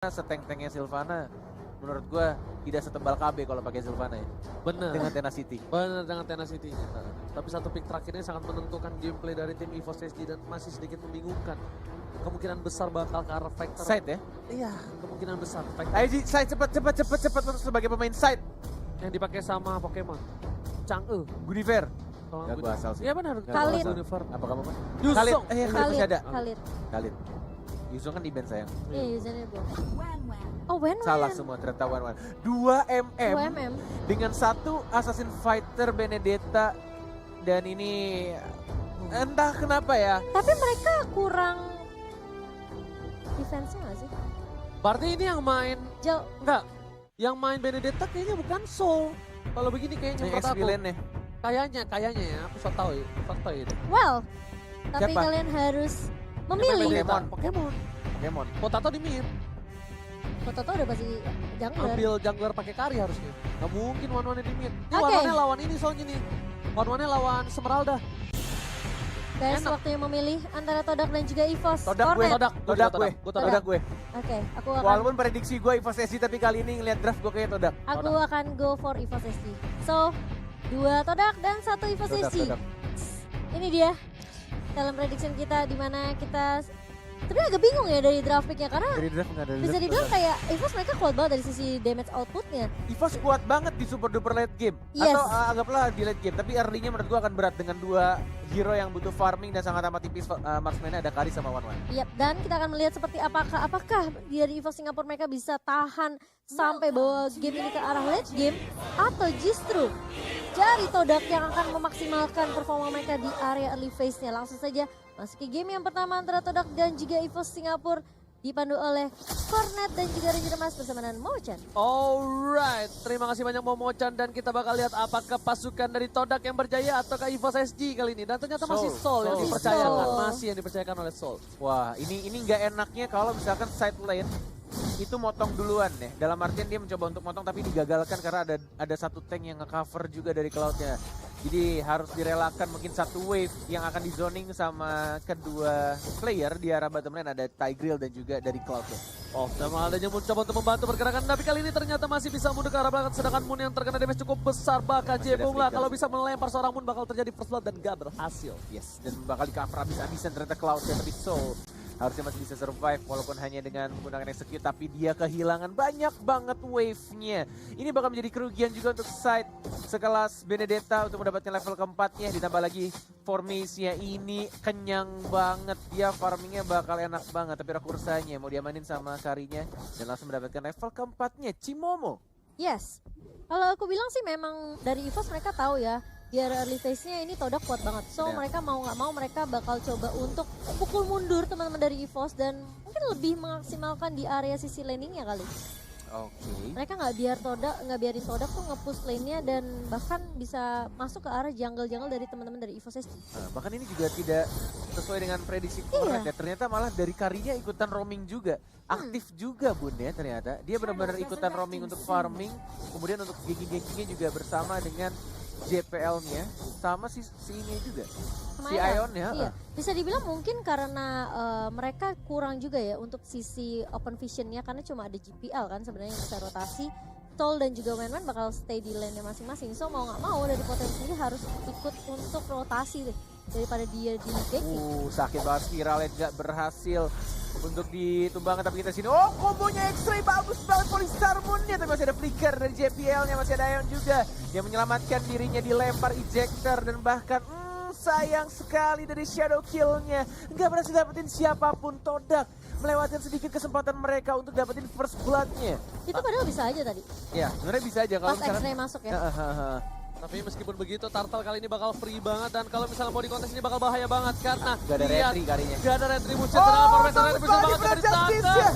Seteng-tengnya Sylvana menurut gue tidak setebal KB kalau pakai Sylvana ya. Bener. Dengan Tenacity. Bener dengan Tenacity. Tapi satu pick terakhirnya sangat menentukan gameplay dari tim EVOS SG dan masih sedikit membingungkan. Kemungkinan besar bakal ke arah Vector. Side ya? Iya, kemungkinan besar. Vector Ayo Ji, side cepat untuk sebagai pemain side. yang dipakai sama Pokemon. Chang'e. Gunifer. Kalau Gak gue asal sih. Iya benar. Gak Khalid. gua asal. Gunifer. Apa kamu Pak? Yusong. Khalid masih ada. Khalid. Yusong kan di band sayang. Iya, usernya belum. Oh, Wen. Salah semua ternyata Wan. 2 mm 2 mm. dengan satu Assassin Fighter Benedetta dan ini entah kenapa ya. Tapi mereka kurang defense-nya nggak sih? Berarti ini yang main Jauh. enggak. Yang main Benedetta kayaknya bukan Soul. Kalau begini kayaknya Yang menurut aku. ex-villain-nya. Kayaknya ya, aku so tahu ya. Fakta ya. Well, tapi Siapa? kalian harus Yang main memilih. Pokemon. Pokemon. Pokemon. Potato di mid. Toto udah pasti jungler. Ambil jungler pakai kari harusnya. Gak mungkin one-one di mid. Ini Oke. one-one lawan ini soalnya nih. One-one lawan Semeralda. Guys, enak. waktunya memilih antara Todak dan juga EVOS. Todak gue. Cornet. Todak gue. Todak. Todak gue. Oke, aku akan Walaupun prediksi gue EVOS SG tapi kali ini ngeliat draft gue kayak Todak. go for EVOS SG. So, 2 Todak dan 1 EVOS Todak, SG. Todak. Ini dia dalam prediction kita di mana kita sebenarnya agak bingung ya dari draft pick-nya karena Dari draft nggak ada bisa draft, dibilang Todak. kayak EVOS mereka kuat banget dari sisi damage outputnya. EVOS kuat banget di super duper late game. Yes. Atau anggaplah di late game. Tapi early-nya menurut gue akan berat dengan 2 hero yang butuh farming dan sangat amat tipis. Marksman-nya ada Kari sama Wan. Yap, dan kita akan melihat seperti apakah dari EVOS Singapura mereka bisa tahan sampai bawa game ini ke arah late game atau justru dari Todak yang akan memaksimalkan performa mereka di area early phase-nya. Langsung saja masuk ke game yang pertama antara Todak dan juga EVOS Singapura dipandu oleh Cornet dan juga Ranger Mas bersama dengan Mochan. Alright, terima kasih banyak Momochan dan kita bakal lihat apakah pasukan dari Todak yang berjaya ataukah EVOS SG kali ini. Dan ternyata masih Soul yang Soul. dipercayakan, Soul. masih yang dipercayakan oleh Soul. Wah, ini nggak enaknya kalau misalkan side lane itu motong duluan ya. Dalam artian dia mencoba untuk motong tapi digagalkan karena ada satu tank yang nge-cover juga dari cloudnya. Jadi harus direlakan mungkin satu wave yang akan di zoning sama kedua player di arah bottom lane ada Tigreal dan juga dari cloudnya. Oh, sama adanya mencoba untuk membantu pergerakan, tapi kali ini ternyata masih bisa mundur ke arah belakang. Sedangkan Moon yang terkena damage cukup besar, bahkan Masih ada Jebung lah. flicker. Kalau bisa melempar seorang Moon bakal terjadi first blood dan gak berhasil. Yes, dan bakal di cover habis-habisan ternyata cloudnya tapi Soul harusnya masih bisa survive walaupun hanya dengan menggunakan execute tapi dia kehilangan banyak banget wave-nya. Ini bakal menjadi kerugian juga untuk side sekelas Benedetta untuk mendapatkan level keempatnya. Ditambah lagi formasinya ini kenyang banget. Dia farmingnya bakal enak banget tapi rekursanya mau diamanin sama Karinya dan langsung mendapatkan level keempatnya Cimomo. Yes, kalau aku bilang sih memang dari EVOS mereka tahu ya di area early phase-nya ini Todak kuat banget. So Ya. mereka mau nggak mau mereka bakal coba untuk pukul mundur teman-teman dari EVOS dan mungkin lebih memaksimalkan di area sisi laning-nya kali. Oke. Mereka nggak biarin Todak tuh nge-push lane-nya dan bahkan bisa masuk ke arah jungle-jungle dari teman-teman dari EVOS SG. Nah, bahkan ini juga tidak sesuai dengan prediksi Cornet ya. Ternyata malah dari Karinya ikutan roaming juga. Aktif juga Bun ya ternyata. Dia benar-benar ikutan roaming untuk farming. Kemudian untuk gengking-gengkingnya juga bersama dengan JPL-nya. Sama si ini juga. Si Ion ya. Iya, bisa dibilang mungkin karena mereka kurang juga ya untuk sisi open vision-nya karena cuma ada GPL kan sebenarnya yang bisa rotasi. Tol dan juga Wenwen bakal stay di lane-nya masing-masing. So mau nggak mau dari potensi ini harus ikut untuk rotasi deh daripada dia di ganking. Sakit banget spiralnya tidak berhasil untuk ditumbangkan tapi kita sini. Oh, kombonya X-ray bagus banget Polystar Moon-nya tapi masih ada flicker dari JPL-nya, masih ada Ion juga yang menyelamatkan dirinya dilempar ejector dan bahkan sayang sekali dari shadow kill-nya. Nggak berhasil dapetin siapapun. Todak melewatkan sedikit kesempatan mereka untuk dapetin first blood-nya. Itu padahal bisa aja tadi. Ya, sebenarnya bisa aja kalau Pas misalkan X-ray masuk ya. Tapi meskipun begitu, Turtle kali ini bakal free banget. Dan kalau misalnya mau di kontes ini bakal bahaya banget. Karena Gak ada lihat, retri karinya. gak ada retribution. Sedangkan formation retribution bagus bakal banget jadi Justice tangkap. ya.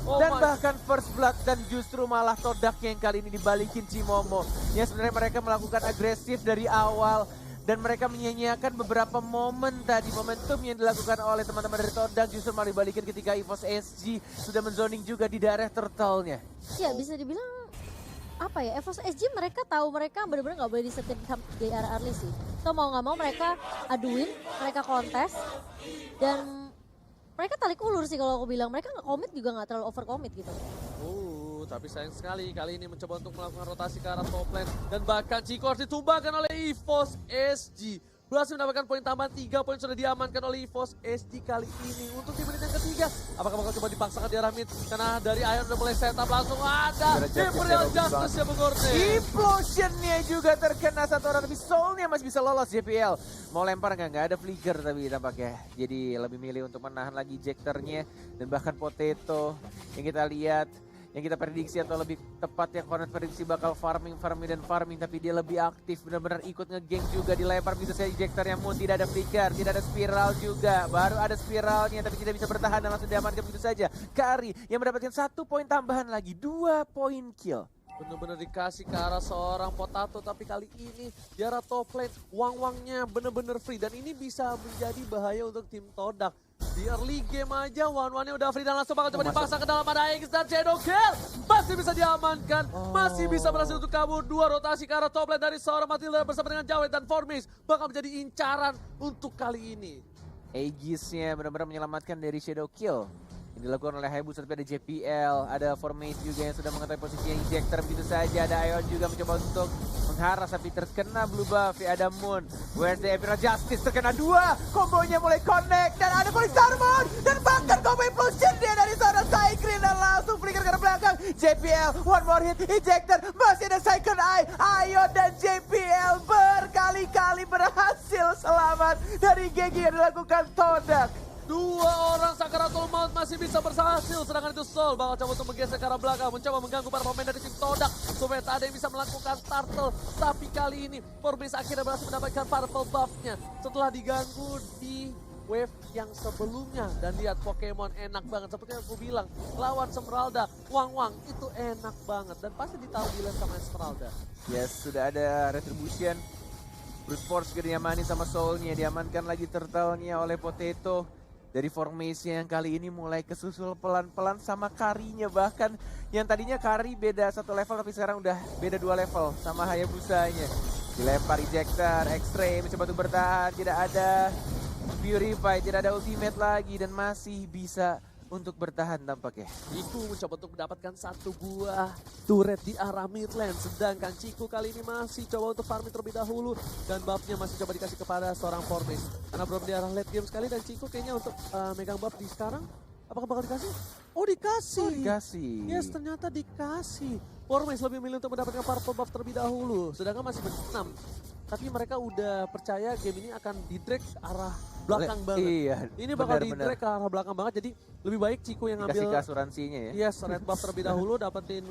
Oh Dan my. bahkan first blood dan justru malah Todak yang kali ini dibalikin Cimomo. Ya sebenarnya mereka melakukan agresif dari awal. Dan mereka menyia-nyiakan beberapa momen tadi. Momentum yang dilakukan oleh teman-teman dari Todak justru malah dibalikin ketika EVOS SG sudah menzoning juga di daerah turtle-nya. Ya bisa dibilang apa ya, EVOS SG mereka tahu mereka benar-benar nggak boleh disetir di area early sih. So mau nggak mau mereka aduin, mereka kontes dan mereka tarik ulur sih kalau aku bilang. Mereka nggak komit juga nggak terlalu over komit gitu. Tapi sayang sekali kali ini mencoba untuk melakukan rotasi ke arah top lane. Dan bahkan Chico harus ditumbangkan oleh EVOS SG. Berhasil mendapatkan poin tambahan, 3 poin sudah diamankan oleh EVOS SG kali ini. Untuk di menit yang ketiga, apakah bakal coba dipaksakan di arah mid? Karena dari Ion udah mulai setup langsung ada Imperial Justice ya Bung Gorne. Implosionnya juga terkena satu orang, tapi Soulnya masih bisa lolos JPL. Mau lempar nggak ada flicker tapi tampaknya. Jadi lebih milih untuk menahan lagi ejectornya dan bahkan Potato yang kita lihat. Yang kita prediksi atau lebih tepat yang Hornet prediksi bakal farming, tapi dia lebih aktif, benar-benar ikut nge-gank juga, dilempar bisa saya ejector yang Moon, tidak ada flicker, tidak ada spiral juga, baru ada spiralnya tapi tidak bisa bertahan dan langsung diamankan begitu saja. Kari yang mendapatkan 1 poin tambahan lagi, 2 poin kill. Bener-bener dikasih ke arah seorang Potato, tapi kali ini di arah top lane, Wang-Wangnya bener-bener free dan ini bisa menjadi bahaya untuk tim Todak. Di early game aja Wang-Wangnya udah free dan langsung bakal coba dipaksa ke dalam ada X dan Shadow Kill. Masih bisa diamankan, masih bisa berhasil untuk kabur. 2 rotasi ke arah top lane dari seorang Matilda bersama dengan Jawed dan Formis bakal menjadi incaran untuk kali ini. Aegisnya benar-benar menyelamatkan dari Shadow Kill. Yang dilakukan oleh Hayabusa, tapi ada JPL, ada Formate juga yang sudah mengetahui posisinya ejector begitu saja. Ada Ion juga mencoba untuk mengharas tapi terkena blue buff. Ada Moon, where's the Imperial Justice, terkena 2, kombonya mulai connect dan ada Police Harmon dan bahkan combo implosion dia dari seorang Cyclone dan langsung flicker ke belakang. JPL, one more hit, ejector, masih ada Second Eye. Ion dan JPL berkali-kali berhasil selamat dari GG yang dilakukan Todak. 2 orang Sakaratul Maut masih bisa berhasil, sedangkan itu Soul bakal coba untuk menggeser ke arah belakang, mencoba mengganggu para pemain dari tim Todak supaya tak ada yang bisa melakukan turtle. Tapi kali ini Formis akhirnya berhasil mendapatkan purple buff-nya setelah diganggu di wave yang sebelumnya. Dan lihat Pokemon enak banget, seperti yang aku bilang, lawan Esmeralda, Wang-Wang itu enak banget dan pasti ditaruh di lane sama Esmeralda. Yes, sudah ada Retribution. Brute Force juga diamani sama Soulnya, diamankan lagi turtle-nya oleh Potato. Dari formasi yang kali ini mulai kesusul pelan-pelan sama Karinya, bahkan yang tadinya Kari beda 1 level tapi sekarang udah beda 2 level sama Hayabusanya. Dilempar ejector, X-Ray mencoba untuk bertahan, tidak ada Purify, tidak ada ultimate lagi dan masih bisa untuk bertahan tampaknya. Ciku mencoba untuk mendapatkan 1 buah turret di arah mid lane. Sedangkan Ciku kali ini masih coba untuk farming terlebih dahulu. Dan buffnya masih coba dikasih kepada seorang Formis. Karena belum di arah late game sekali dan Ciku kayaknya untuk megang buff di sekarang. Apakah bakal dikasih? Oh dikasih. Oh dikasih. Yes ternyata dikasih. Formis lebih milih untuk mendapatkan purple buff terlebih dahulu. Sedangkan masih ber-6. Tapi mereka udah percaya game ini akan di-drag arah belakang banget. Iya, ini bakal di-drag ke arah belakang banget, jadi lebih baik Ciku yang dikasih ngambil asuransinya ya. yes, red buff terlebih dahulu, dapetin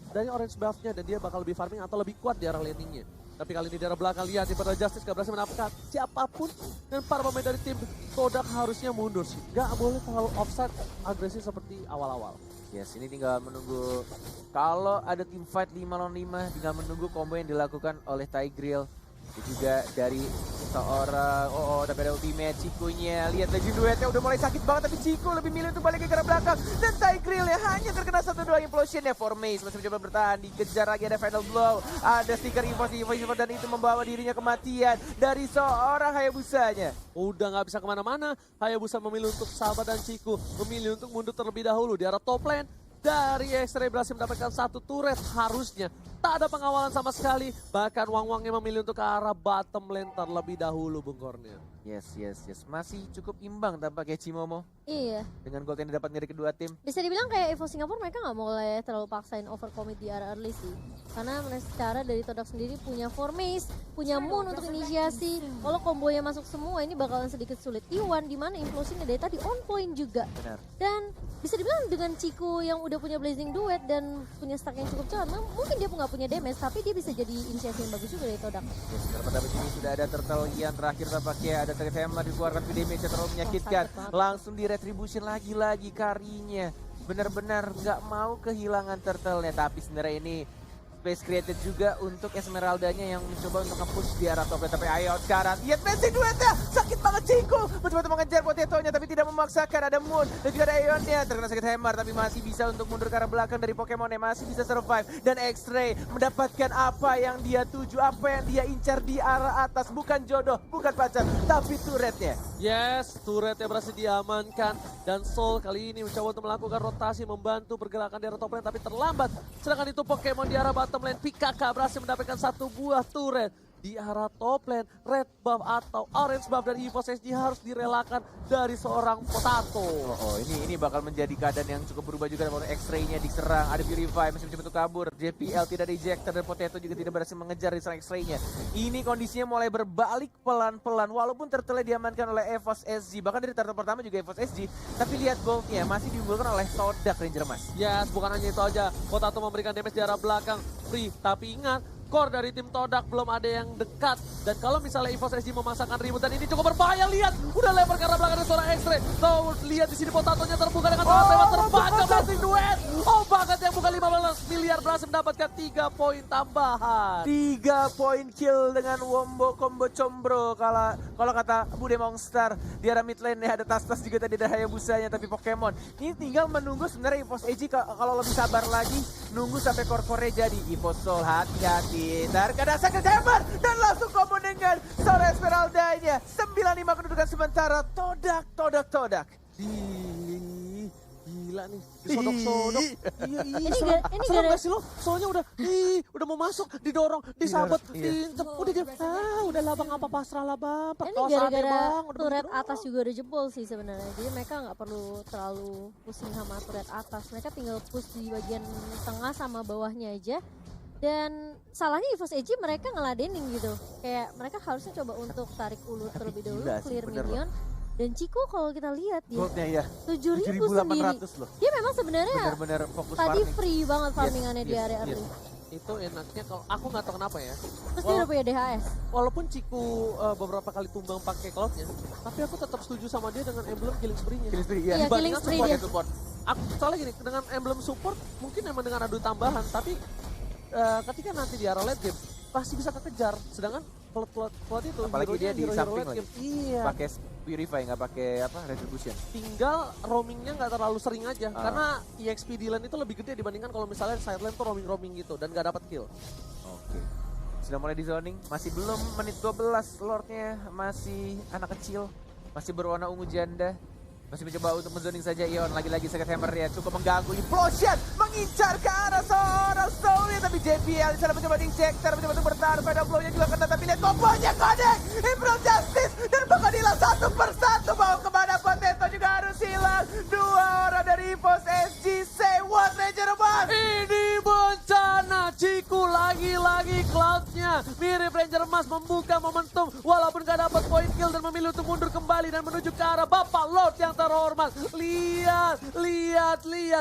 dari orange buff-nya dan dia bakal lebih farming atau lebih kuat di arah laning-nya. Tapi kali ini di arah belakang lihat Imperial Justice gak berhasil mendapatkan siapapun dan para pemain dari tim Todak harusnya mundur sih. Gak boleh terlalu offside agresif seperti awal-awal. Yes, ini tinggal menunggu kalau ada tim fight 5 lawan 5, tinggal menunggu combo yang dilakukan oleh Tigreal. Dan juga dari seorang tapi ada ultimate Cikunya. Lihat Legend duetnya udah mulai sakit banget tapi Ciku lebih milih untuk balik ke arah belakang. Dan Tigreal ya hanya terkena 1-2 implosion ya. Formace masih mencoba bertahan, dikejar lagi ada final blow. Ada stiker info dan itu membawa dirinya kematian dari seorang Hayabusanya. Udah gak bisa kemana-mana, Hayabusa memilih untuk sahabat dan Ciku memilih untuk mundur terlebih dahulu di arah top lane. Dari X-Ray berhasil mendapatkan 1 turret harusnya. Tak ada pengawalan sama sekali. Bahkan Wang-Wangnya memilih untuk ke arah bottom lane terlebih dahulu Bung Cornel. Yes. Masih cukup imbang tampaknya Cimomo. Iya. Dengan gold yang didapat dari kedua tim. Bisa dibilang kayak Evo Singapura mereka nggak boleh terlalu paksain overcommit di area early sih. Karena secara dari Todak sendiri punya Formace, punya Moon untuk inisiasi. Kalau kombonya masuk semua ini bakalan sedikit sulit. Iwan di mana implosionnya dari tadi on point juga. Benar. Dan bisa dibilang dengan Ciku yang udah punya Blazing Duet dan punya stack yang cukup cepat, mungkin dia nggak punya damage tapi dia bisa jadi inisiasi yang bagus juga dari Todak. Yes, pada sini sudah ada turtle yang terakhir tampaknya ada Terima dikeluarkan ke damage yang terlalu menyakitkan. Langsung di retribution lagi Karinya. Benar-benar nggak mau kehilangan turtle-nya tapi sebenarnya ini space created juga untuk Esmeraldanya yang mencoba untuk nge-push di arah top lane. Tapi ayo sekarang, lihat Messi duetnya, sakit banget Chico. Mencoba untuk mengejar Potatonya tapi tidak memaksakan. Ada Moon dan juga ada Aeonnya, terkena sakit hammer tapi masih bisa untuk mundur ke arah belakang dari Pokemonnya, masih bisa survive. Dan X-Ray mendapatkan apa yang dia tuju, apa yang dia incar di arah atas. Bukan jodoh, bukan pacar, tapi turretnya. Yes, turretnya berhasil diamankan. Dan Soul kali ini mencoba untuk melakukan rotasi, membantu pergerakan di arah top lane, tapi terlambat. Sedangkan itu Pokemon di arah bottom lane, PKK berhasil mendapatkan satu buah turret. Di arah top lane, red buff atau orange buff dari EVOS SG harus direlakan dari seorang Potato. Oh, ini bakal menjadi keadaan yang cukup berubah juga. X-Ray-nya diserang, ada Purify masih mencoba untuk kabur. JPL tidak ada ejector dan Potato juga tidak berhasil mengejar diserang X-Ray-nya. Ini kondisinya mulai berbalik pelan-pelan walaupun turtle diamankan oleh EVOS SG. Bahkan dari turtle pertama juga EVOS SG, tapi lihat goldnya masih diunggulkan oleh Todak Ranger Mas. Yes, bukan hanya itu aja. Potato memberikan damage di arah belakang free, tapi ingat core dari tim Todak belum ada yang dekat. Dan kalau misalnya EVOS SG memasangkan ribut dan ini cukup berbahaya, lihat udah lempar ke arah belakang dari seorang X-Ray. Kau lihat di sini Potatonya terbuka dengan sangat lewat terbaca blessing duet. Oh, banget yang bukan 15 miliar berhasil mendapatkan 3 poin tambahan. 3 poin kill dengan wombo combo combro. Kalau kata Bude Monster di arah mid lane ada tas-tas juga tadi ada Hayabusanya, tapi Pokemon ini tinggal menunggu sebenarnya EVOS SG kalau lebih sabar lagi nunggu sampai core-core jadi. EVOS Soul hati-hati. Terkena sakit hammer dan langsung combo dengan Sora Esmeraldanya. 95 kedudukan sementara. Todak. Gila nih, disodok-sodok. Ini serem gak sih lo? Soalnya udah mau masuk, didorong, disabet, diincep. Udah dia, udahlah bang, apa pasrah lah bang. Ini gara-gara turret atas juga udah jebol sih sebenarnya. Jadi mereka nggak perlu terlalu pusing sama turret atas. Mereka tinggal push di bagian tengah sama bawahnya aja. Dan salahnya EVOS SG mereka ngeladenin gitu. Kayak mereka harusnya coba untuk tarik ulur terlebih dahulu, clear minion. Dan Chico kalau kita lihat dia goldnya ya 7.000 sendiri. loh. Dia memang sebenarnya benar-benar fokus tadi farming. free banget farmingannya di area early. Itu enaknya kalau aku nggak tahu kenapa ya. Terus dia udah punya DHS. Walaupun Ciku beberapa kali tumbang pakai cloudnya, tapi aku tetap setuju sama dia dengan emblem killing spree-nya. Killing spree, Iya, killing spree dia. Support. Aku soalnya gini, dengan emblem support mungkin emang dengan adu tambahan, tapi ketika nanti di arah late game pasti bisa kekejar. Sedangkan cloud itu apalagi dia di samping lagi. Iya. Pakai Purify, nggak pakai Retribution. Tinggal roamingnya nggak terlalu sering aja, karena EXP di lane itu lebih gede dibandingkan kalau misalnya side lane tuh roaming gitu dan nggak dapat kill. Oke. Sudah mulai di zoning, masih belum menit 12, Lordnya masih anak kecil, masih berwarna ungu janda. Masih mencoba untuk menzoning saja Ion, lagi-lagi sakit hammer ya, cukup mengganggu. Implosion mengincar ke arah seorang Soul, tapi JPL sana mencoba injector, mencoba untuk bertahan pada blow-nya juga kena, tapi lihat kombonya Connect, Impro Justice, dan bakal hilang satu persatu. Mau kemana Potato juga harus hilang. 2 orang dari EVOS SG, say what Ranger Mas. Ini bencana, Ciku lagi-lagi cloudnya mirip Ranger Mas membuka momentum walaupun gak dapat point kill dan memilih untuk mundur kembali dan menuju ke arah Bapak Lord yang terhormat. Lihat.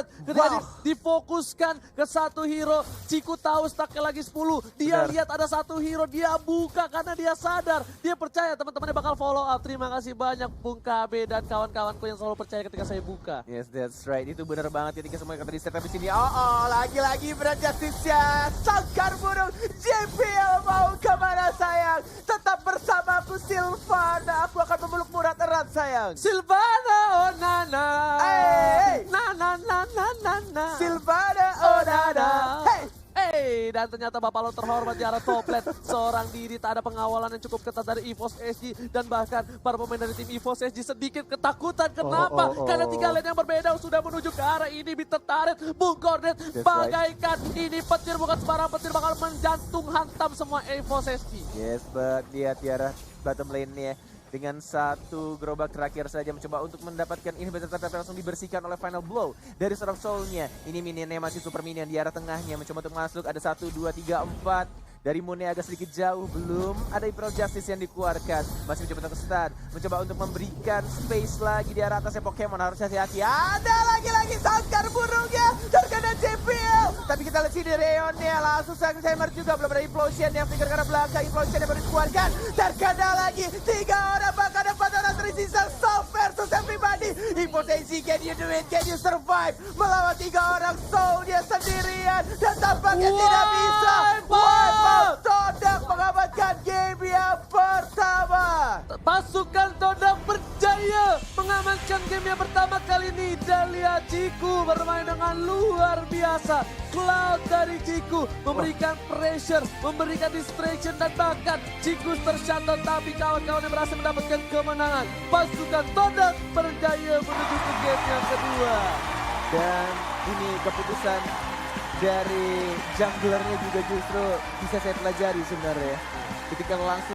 Ketika difokuskan ke satu hero, Ciku tahu stacknya lagi 10. Dia lihat ada satu hero, dia buka karena dia sadar. Dia percaya teman-temannya bakal follow up. Terima kasih banyak Bung KB dan kawan-kawanku yang selalu percaya ketika saya buka. Yes, that's right. Itu benar banget ketika semuanya kata di-set. Tapi sini, lagi-lagi berat justice-nya. Sangkar burung, JPL mau kemana sayang? Tetap bersamaku Sylvana. Aku akan memelukmu erat-erat sayang. Silvana, oh nana. Hey. Na. Sylvana, oh nana. Hey. Dan ternyata Bapak Lo terhormat di arah top lane. Seorang diri, tak ada pengawalan yang cukup ketat dari EVOS SG. Dan bahkan para pemain dari tim EVOS SG sedikit ketakutan. Kenapa? Karena 3 lane yang berbeda sudah menuju ke arah ini. Tertarik, Bung Kornet bagaikan ini petir, bukan sembarang petir, bakal menjantung hantam semua EVOS SG. Yes, but lihat di arah bottom lane-nya. Dengan satu gerobak terakhir saja mencoba untuk mendapatkan ini, tapi langsung dibersihkan oleh final blow dari seorang Soul-nya. Ini minionnya masih super minion di arah tengahnya, mencoba untuk masuk. Ada 1, 2, 3, 4. Dari Moonnya agak sedikit jauh, belum ada Imperial Justice yang dikeluarkan. Masih mencoba untuk stun, mencoba untuk memberikan space lagi di arah atasnya Pokemon. Harus hati-hati, ada lagi-lagi sangkar burungnya terkena JPL. Tapi kita lihat sini Reonnya langsung sakit hammer juga, belum ada Implosion yang pikir ke arah belakang. Implosion yang baru dikeluarkan, terkena lagi 3 orang, bahkan ada 4 orang tersisa Soul versus everybody. Impotensi, can you do it? Can you survive? Melawan 3 orang Soul dia sendirian. Dan tampaknya tidak bisa. Wipe out Todak mengamankan game yang pertama. Pasukan Todak berjaya mengamankan game yang pertama kali ini. Dahlia Ciku bermain dengan luar biasa. Cloud dari Ciku memberikan pressure, memberikan distraction dan bahkan Ciku tershutdown tapi kawan-kawannya berhasil mendapatkan kemenangan. Pasukan Todak berjaya menuju ke game yang kedua. Dan ini keputusan dari junglernya juga justru bisa saya pelajari sebenarnya. Ketika langsung